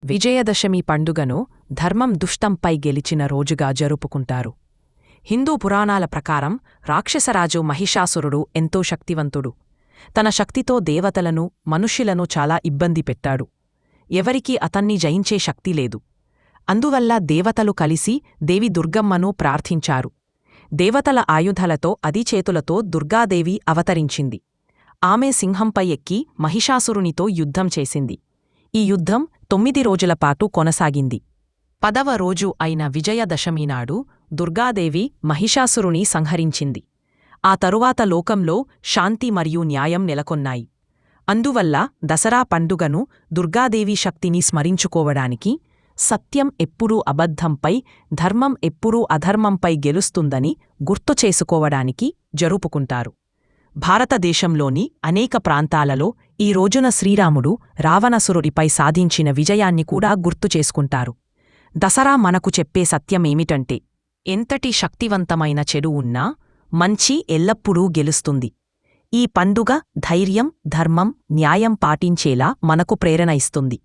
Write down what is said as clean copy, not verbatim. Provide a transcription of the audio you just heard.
విజయదశమి పండుగను ధర్మం దుష్టంపై గెలిచిన రోజుగా జరుపుకుంటారు. హిందూ పురాణాల ప్రకారం రాక్షసరాజు మహిషాసురుడు ఎంతో శక్తివంతుడు. తన శక్తితో దేవతలను, మనుష్యులను చాలా ఇబ్బంది పెట్టాడు. ఎవరికీ అతన్ని జయించే శక్తి లేదు. అందువల్ల దేవతలు కలిసి దేవి దుర్గమ్మను ప్రార్థించారు. దేవతల ఆయుధాలతో చేతులతో దుర్గాదేవి అవతరించింది. ఆమె సింహంపై ఎక్కి మహిషాసురునితో యుద్ధం చేసింది. ఈ యుద్ధం 9 రోజులపాటు కొనసాగింది. 10వ రోజు అయిన విజయదశమి నాడు దుర్గాదేవి మహిషాసురుని సంహరించింది. ఆ తరువాత లోకంలో శాంతి మరియు న్యాయం నెలకొన్నాయి. అందువల్ల దసరా పండుగను దుర్గాదేవి శక్తిని స్మరించుకోవడానికి, సత్యం ఎప్పుడూ అబద్ధంపై, ధర్మం ఎప్పుడూ అధర్మంపై గెలుస్తుందని గుర్తుచేసుకోవడానికి జరుపుకుంటారు. భారతదేశంలోని అనేక ప్రాంతాలలో ఈ రోజున శ్రీరాముడు రావణాసురుడిపై సాధించిన విజయాన్ని కూడా గుర్తుచేసుకుంటారు. దసరా మనకు చెప్పే సత్యమేమిటంటే, ఎంతటి శక్తివంతమైన చెడు ఉన్నా మంచి ఎల్లప్పుడూ గెలుస్తుంది. ఈ పండుగ ధైర్యం, ధర్మం, న్యాయం పాటించేలా మనకు ప్రేరణ ఇస్తుంది.